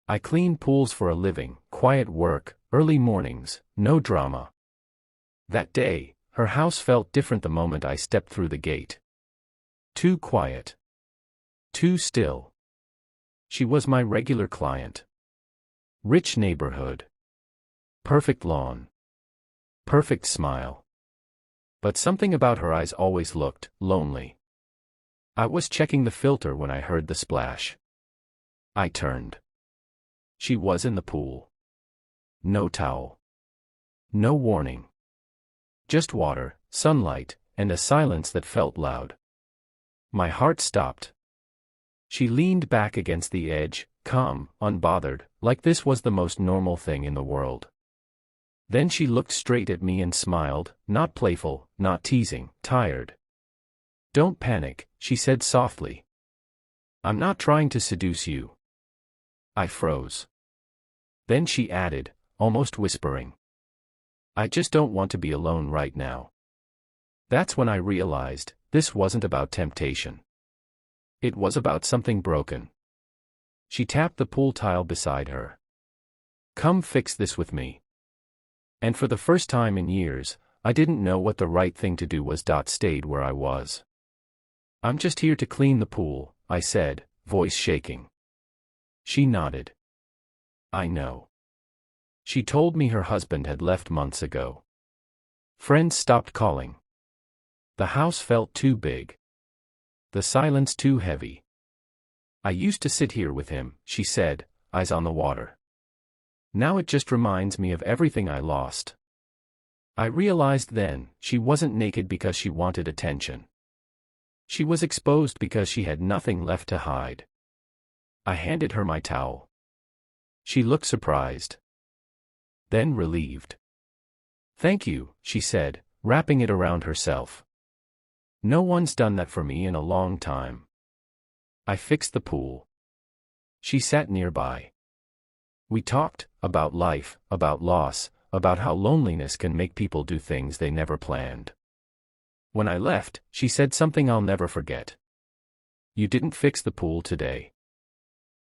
I clean pools for a living, quiet work, early mornings, no drama. That day, her house felt different the moment I stepped through the gate. Too quiet. Too still. She was my regular client. Rich neighborhood. Perfect lawn. Perfect smile. But something about her eyes always looked lonely. I was checking the filter when I heard the splash. I turned. She was in the pool. No towel. No warning. Just water, sunlight, and a silence that felt loud. My heart stopped. She leaned back against the edge, calm, unbothered, like this was the most normal thing in the world. Then she looked straight at me and smiled, not playful, not teasing, tired. "Don't panic," she said softly. "I'm not trying to seduce you." I froze. Then she added, almost whispering, "I just don't want to be alone right now." That's when I realized, this wasn't about temptation. It was about something broken. She tapped the pool tile beside her. "Come fix this with me." And for the first time in years, I didn't know what the right thing to do was. Stayed where I was. "I'm just here to clean the pool," I said, voice shaking. She nodded. "I know." She told me her husband had left months ago. Friends stopped calling. The house felt too big. The silence too heavy. "I used to sit here with him," she said, eyes on the water. "Now it just reminds me of everything I lost." I realized then, she wasn't naked because she wanted attention. She was exposed because she had nothing left to hide. I handed her my towel. She looked surprised. Then relieved. "Thank you," she said, wrapping it around herself. "No one's done that for me in a long time." I fixed the pool. She sat nearby. We talked, about life, about loss, about how loneliness can make people do things they never planned. When I left, she said something I'll never forget. "You didn't fix the pool today.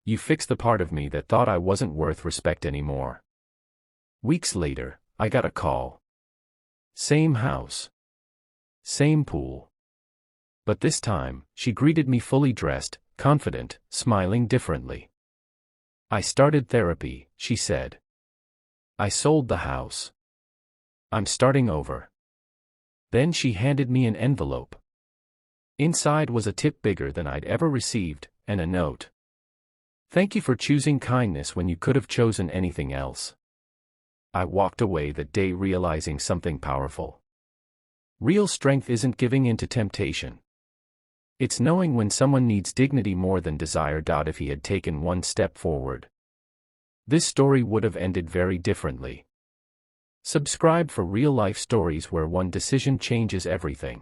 You fixed the part of me that thought I wasn't worth respect anymore." Weeks later, I got a call. Same house. Same pool. But this time, she greeted me fully dressed, confident, smiling differently. "I started therapy," she said. "I sold the house. I'm starting over." Then she handed me an envelope. Inside was a tip bigger than I'd ever received, and a note. "Thank you for choosing kindness when you could have chosen anything else." I walked away that day realizing something powerful. Real strength isn't giving in to temptation. It's knowing when someone needs dignity more than desire. If he had taken one step forward, this story would have ended very differently. Subscribe for real-life stories where one decision changes everything.